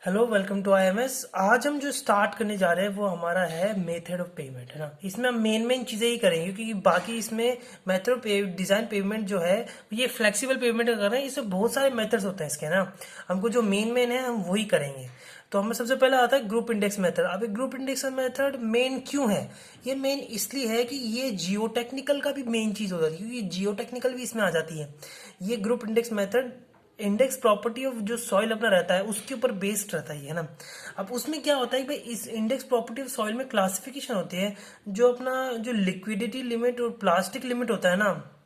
Hello, welcome to IMS. आज हम जो स्टार्ट करने जा रहे हैं वो हमारा है मेथड ऑफ पेमेंट, है ना। इसमें हम मेन चीज़ें ही करेंगे क्योंकि बाकी इसमें मेथड ऑफ डिज़ाइन पेमेंट जो है ये फ्लेक्सिबल पेमेंट कर रहे हैं। इसमें बहुत सारे मेथड्स होते हैं इसके, ना। हमको जो मेन है हम वही करेंगे। तो हमें सबसे पहले आता है ग्रुप इंडेक्स मेथड। अब एक ग्रुप इंडेक्स मेथड मेन क्यों है? ये मेन इसलिए है कि ये जियो टेक्निकल का भी मेन चीज़ हो जाती है, क्योंकि जियो टेक्निकल भी इसमें आ जाती है। ये group index method index property of जो सॉइल अपना रहता है उसके ऊपर बेस्ड रहता है, ना। अब उसमें क्या होता है कि भाई इस इंडेक्स प्रॉपर्टी ऑफ सॉइल में क्लासिफिकेशन होती है। जो अपना जो लिक्विडिटी लिमिट और प्लास्टिक लिमिट होता है ना,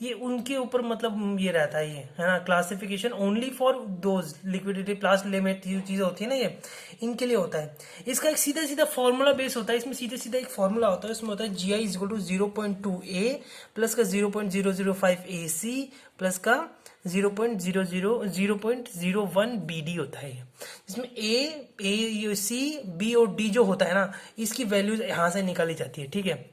ये उनके ऊपर मतलब ये रहता है, ये है ना। Classification only for those liquidity प्लास्ट limit जो चीज़ें होती है ना, ये इनके लिए होता है। इसका एक सीधा सीधा फॉर्मूला बेस होता है। इसमें सीधे सीधा एक फॉर्मूला होता है। इसमें होता है GI is equal to 0.2A plus का 0.005 AC प्लस का 0.01 BD होता है। इसमें C, B और D जो होता है ना, इसकी वैल्यूज यहाँ से निकाली जाती है, ठीक है।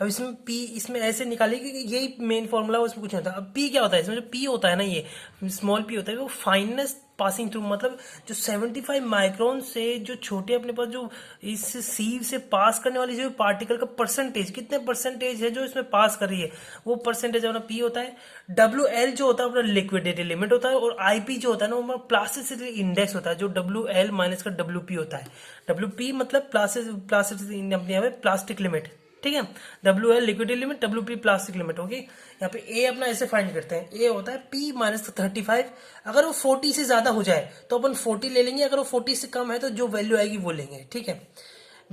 अब इसमें P इसमें ऐसे निकालिए क्योंकि यही मेन फॉर्मूला है, उसमें कुछ नहीं होता। अब P क्या होता है? इसमें जो P होता है ना, ये स्मॉल p होता है, वो फाइनेस्ट पासिंग थ्रू, मतलब जो 75 माइक्रोन से जो छोटे अपने पास जो इस सीव से पास करने वाली जो पार्टिकल का परसेंटेज, कितने परसेंटेज है जो इसमें पास कर रही है, वो परसेंटेज अपना P होता है। WL जो होता है अपना लिक्विडिटी लिमिट होता है। और IP जो होता है ना, वो प्लास्टिसिटी इंडेक्स होता है, जो WL माइनस का WP होता है। WP मतलब प्लास्टिसिटी अपने यहाँ पे प्लास्टिक लिमिट, ठीक है। WL liquidity limit, WP plastic limit होगी। यहाँ पे A अपना ऐसे फाइंड करते हैं। A होता है P माइनस 35। अगर वो 40 से ज्यादा हो जाए तो अपन 40 ले लेंगे, अगर वो 40 से कम है तो जो वैल्यू आएगी वो लेंगे, ठीक है।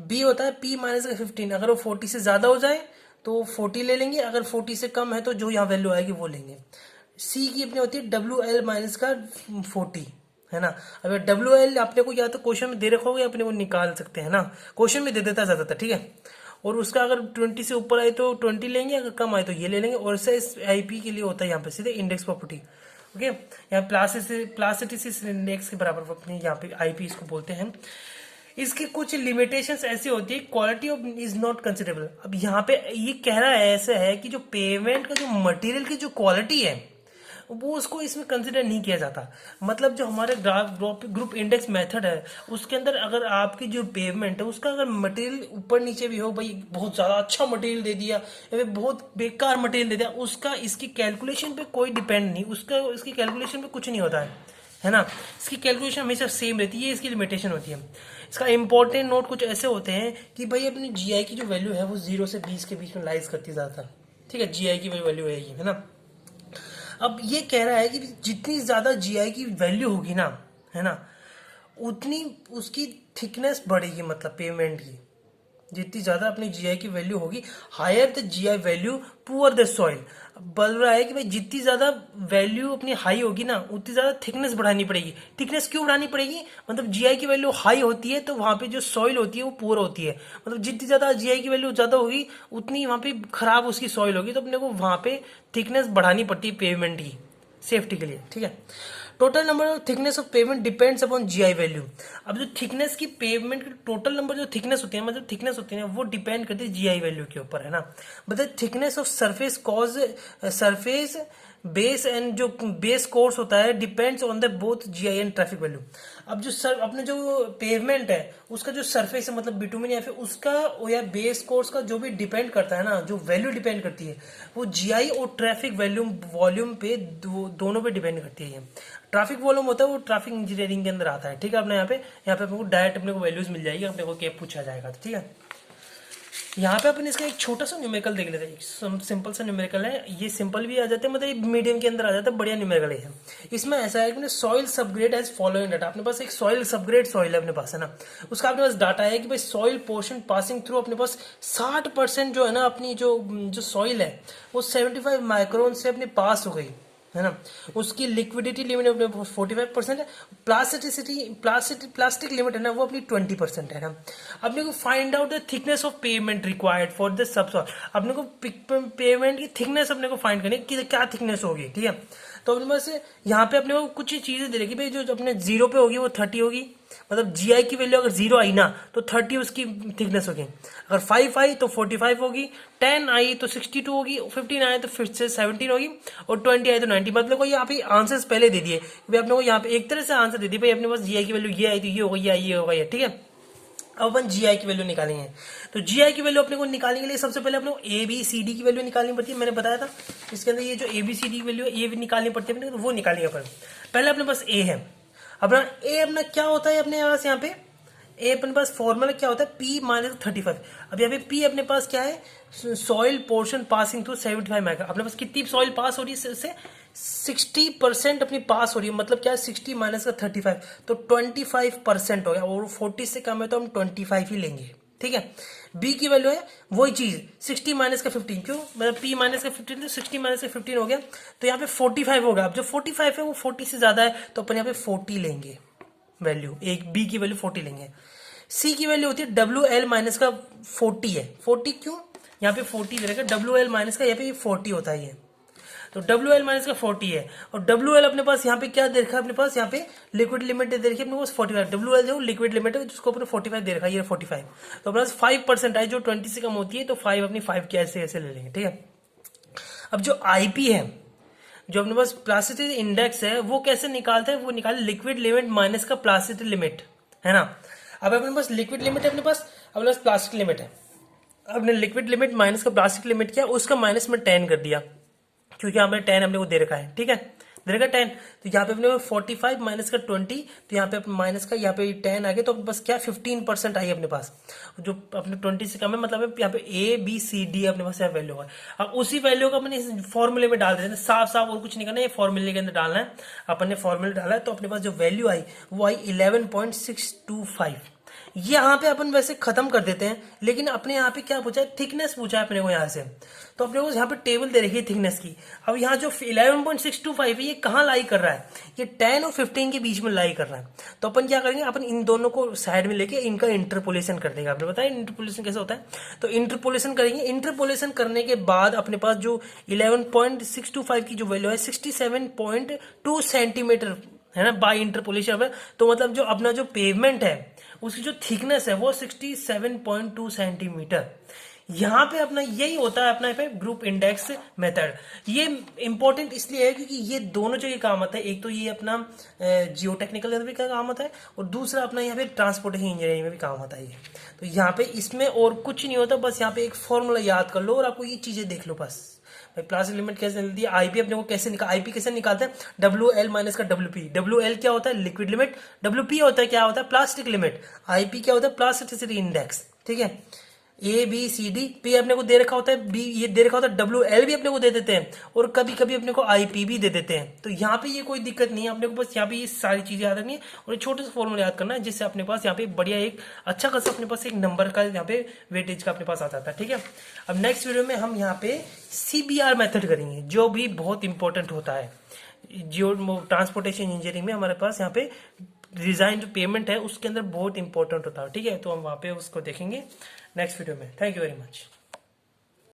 B होता है P माइनस का 15। अगर वो 40 से ज्यादा हो जाए तो 40 ले लेंगे, अगर 40 से कम है तो जो यहाँ वैल्यू आएगी वो लेंगे। C की अपनी होती है WL माइनस का 40, है ना। अब WL अपने को या तो क्वेश्चन में दे रखा होगा या अपने को निकाल सकते हैं ना। क्वेश्चन में दे देता है ज्यादातर, ठीक है। और उसका अगर 20 से ऊपर आए तो 20 लेंगे, अगर कम आए तो ये ले लेंगे। और ऐसे IP के लिए होता है यहाँ पे सीधे इंडेक्स प्रॉपर्टी, ओके। यहाँ प्लास्टिसिटी इंडेक्स के बराबर अपनी यहाँ पे IP इसको बोलते हैं। इसकी कुछ लिमिटेशंस ऐसी होती है, quality of is not considerable. अब यहाँ पे ये कह रहा है ऐसा है कि जो पेमेंट का जो मटेरियल की जो क्वालिटी है वो उसको इसमें कंसिडर नहीं किया जाता। मतलब जो हमारे ग्रुप इंडेक्स मेथड है उसके अंदर अगर आपकी जो पेमेंट है उसका अगर मटेरियल ऊपर नीचे भी हो, भाई बहुत ज्यादा अच्छा मटेरियल दे दिया या फिर बहुत बेकार मटेरियल दे दिया, उसका इसकी कैलकुलेशन पे कोई डिपेंड नहीं, उसका इसकी कैलकुलेशन पे कुछ नहीं होता है ना। इसकी कैलकुलेशन हमेशा सेम रहती है, इसकी लिमिटेशन होती है। इसका इंपॉर्टेंट नोट कुछ ऐसे होते हैं कि भाई अपनी GI की जो वैल्यू है वो 0 से 20 के बीच में लाइज करती ज्यादातर, ठीक है। GI की वैल्यू है ये, है ना। अब ये कह रहा है कि जितनी ज्यादा GI की वैल्यू होगी ना, है ना, उतनी उसकी थिकनेस बढ़ेगी, मतलब पेमेंट की। जितनी ज्यादा अपनी GI की वैल्यू होगी, higher the GI value poor the soil. बोल रहा है कि भाई जितनी ज्यादा वैल्यू अपनी हाई होगी ना, उतनी ज्यादा थिकनेस बढ़ानी पड़ेगी। थिकनेस क्यों बढ़ानी पड़ेगी? मतलब GI की वैल्यू हाई होती है तो वहां पे जो सॉइल होती है वो पुअर होती है। मतलब जितनी ज्यादा GI की वैल्यू ज्यादा होगी उतनी वहां पे खराब उसकी सॉइल होगी, तो अपने को वहां पे थिकनेस बढ़ानी पड़ती है पेमेंट की सेफ्टी के लिए, ठीक है। Total number of thickness of payment depends upon GI value. अब जो थिकनेस की पेमेंट की टोटल नंबर जो थिकनेस होती है, मतलब थिकनेस होती है वो डिपेंड करती है GI वैल्यू के ऊपर, है ना। मतलब thickness of surface cause surface base and जो बेस कोर्स होता है depends on the both GI and traffic value. अब जो अपने जो पेवमेंट है उसका जो सरफेस है, मतलब बिटुमिन या फिर उसका या बेस कोर्स का जो भी डिपेंड करता है ना, जो वैल्यू डिपेंड करती है वो GI और ट्रैफिक वॉल्यूम पे दोनों पे डिपेंड करती है। ट्रैफिक वॉल्यूम होता है वो ट्रैफिक इंजीनियरिंग के अंदर आता है, ठीक है। अपने यहाँ पे अपने को डायरेक्ट अपने को वैल्यूज मिल जाएगी, अपने को क्या पूछा जाएगा, ठीक है। यहाँ पे अपन इसका एक छोटा सा न्यूमेरिकल देख लेते हैं। सिंपल सा न्यूमेरिकल है, ये सिंपल भी आ जाते हैं, मतलब मीडियम के अंदर आ जाता है, बढ़िया न्यूमेरिकल है। इसमें ऐसा है कि soil subgrade as following data. अपने पास एक सॉइल सबग्रेड सॉइल है अपने पास, है ना। उसका अपने पास डाटा है कि भाई सॉइल पोर्शन पासिंग थ्रू अपने पास 60% जो है ना अपनी जो सॉइल है वो 75 माइक्रोन से अपने पास हो गई, है ना। उसकी लिक्विडिटी लिमिट अपने 45% है। प्लास्टिक लिमिट है ना वो अपनी 20% है ना। अपने को find out the thickness of payment required for the subsoil. अपने को पेमेंट की थिकनेस अपने को फाइंड करनी है कि क्या थिकनेस होगी, ठीक है। तो अपने पास यहाँ पे अपने को कुछ चीजें दे रखी भाई, जो अपने 0 पे होगी वो 30 होगी, मतलब GI की वैल्यू अगर 0 आई ना तो 30 उसकी थिकनेस होगी, अगर 5 आई तो 45 होगी, 10 आई तो 62 होगी, 15 आए तो फिर से 17 होगी, और 20 आए तो 90। मतलब को यहाँ पे आंसर्स पहले दे दिए भाई अपने को, यहाँ पे एक तरह से आंसर दे दिए भाई अपने पास GI की वैल्यू ये आई तो ये होगा, ये होगा, ये ठीक है। अब अपन GI की वैल्यू निकालेंगे, तो GI की वैल्यू अपने को निकालने के लिए सबसे पहले अपने को ABCD की वैल्यू निकालनी पड़ती है, मैंने बताया था इसके अंदर ये जो ABCD की वैल्यू है ये भी निकालनी पड़ती है अपने को, तो वो निकालेंगे अपन। पहले अपने पास A है, अपना A अपना क्या होता है अपने पास, यहाँ पे A अपने पास फॉर्मूला क्या होता है, P माइनस 35। अब यहाँ पे P अपने पास क्या है, soil portion passing through 75 micro, अपने पास कितनी सॉइल पास हो रही है इससे 60% अपनी पास हो रही है, मतलब क्या है 60 माइनस का 35 तो 25% हो गया, और 40 से कम है तो हम 25 ही लेंगे, ठीक है। B की वैल्यू है वही चीज 60 माइनस का 15, क्यों मतलब P माइनस का 15 तो 60 माइनस का 15 हो गया, तो यहाँ पे 45 होगा। अब जो 45 है वो 40 से ज्यादा है तो अपन यहाँ पे 40 लेंगे वैल्यू, एक B की वैल्यू 40 लेंगे। C की वैल्यू होती है WL माइनस का 40 है, 40 क्यों यहाँ पे 40 दे रखा, WL माइनस का यहाँ पे 40 होता है ये, तो WL माइनस का 40 है, और WL अपने पास यहाँ पे क्या दे रखा है, अपने पास यहाँ पे लिक्विड लिमिट दे रखी है अपने पास 45, WL जो लिक्विड लिमिट है जिसको अपने 45 दे रखा है, ये 45, तो अपने पास 5% है जो 20 से कम होती है, तो 5 अपनी 5 की ऐसे ऐसे ले लेंगे, ठीक है। अब जो IP है, जो अपने पास प्लास्टिसिटी इंडेक्स है, वो कैसे निकालते हैं, वो निकाले लिक्विड लिमिट माइनस का प्लास्टिसिटी लिमिट, है ना। अब अपने पास लिक्विड लिमिट है, अपने पास प्लास्टिक लिमिट है, अपने लिक्विड लिमिट माइनस का प्लास्टिक लिमिट किया, उसका माइनस में 10 कर दिया, क्योंकि यहाँ पे 10 हमने को दे रखा है, ठीक है, दे रखा 10, तो यहाँ पे अपने 45 माइनस का 20, तो यहाँ पे माइनस का यहाँ पे 10 आ गया, तो बस क्या 15% आई अपने पास, जो अपने 20 से कम है, मतलब यहाँ पे ABCD अपने पास यहाँ वैल्यू है। अब उसी वैल्यू को अपने इस फॉर्मूले में डाल देते हैं, साफ साफ और कुछ नहीं करना है, ये फॉर्मूले के अंदर डालना है, अपन ने फॉर्मूले डाला है, तो अपने पास जो वैल्यू आई वो आई 11.625। यहाँ पे अपन वैसे खत्म कर देते हैं, लेकिन अपने यहाँ पे क्या पूछा है, थिकनेस पूछा है अपने को यहाँ से, तो अपने को यहाँ पे टेबल दे रखी है थिकनेस की। अब यहाँ जो 11.625 है ये कहाँ लाई कर रहा है, ये 10 और 15 के बीच में लाई कर रहा है, तो अपन क्या करेंगे, अपन इन दोनों को साइड में लेके इनका इंटरपोलेशन कर देंगे। आपने बताया इंटरपोलेशन कैसे होता है, तो इंटरपोलेशन करेंगे, इंटरपोलेशन करने के बाद अपने पास जो 11.625 की जो वैल्यू है 67.2 सेंटीमीटर है ना, बाय इंटरपोलेशन है, तो मतलब जो अपना जो पेवमेंट है उसकी जो थिकनेस है वो 67.2 सेंटीमीटर। यहाँ पे अपना यही होता है अपना पे ग्रुप इंडेक्स मेथड। ये इंपॉर्टेंट इसलिए है क्योंकि ये दोनों जगह काम आता है, एक तो ये अपना जियो टेक्निकल में भी काम आता है, और दूसरा अपना यहाँ पे ट्रांसपोर्टेशन इंजीनियरिंग में भी काम आता है ये। तो यहाँ पे इसमें और कुछ नहीं होता, बस यहाँ पे एक फॉर्मूला याद कर लो और आपको ये चीजें देख लो बस। भाई प्लास्टिक लिमिट कैसे निकलती है, आईपी अपने को कैसे आईपी कैसे निकालते हैं, WL माइनस का WP। WL क्या होता है, लिक्विड लिमिट, WP होता है क्या होता है, प्लास्टिक लिमिट, IP क्या होता है, प्लास्टिसिटी इंडेक्स, ठीक है। ABCD, P अपने को दे रखा होता है, B ये दे रखा होता है, WL भी अपने को दे देते हैं, और कभी कभी अपने को IP भी दे देते हैं। तो यहाँ पे ये कोई दिक्कत नहीं है, अपने को बस यहाँ पे ये सारी चीजें याद रखनी है और एक छोटे से फॉर्मूला याद करना है, जिससे अपने पास यहाँ पे बढ़िया एक अच्छा खासा अपने पास एक नंबर का यहाँ पे वेटेज का अपने पास आ जाता है, ठीक है। अब नेक्स्ट वीडियो में हम यहाँ पे CBR मेथड करेंगे, जो भी बहुत इंपॉर्टेंट होता है जियो ट्रांसपोर्टेशन इंजीनियरिंग में। हमारे पास यहाँ पे डिजाइन जो पेमेंट है उसके अंदर बहुत इंपॉर्टेंट होता है, ठीक है। तो हम वहाँ पे उसको देखेंगे नेक्स्ट वीडियो में। Thank you very much.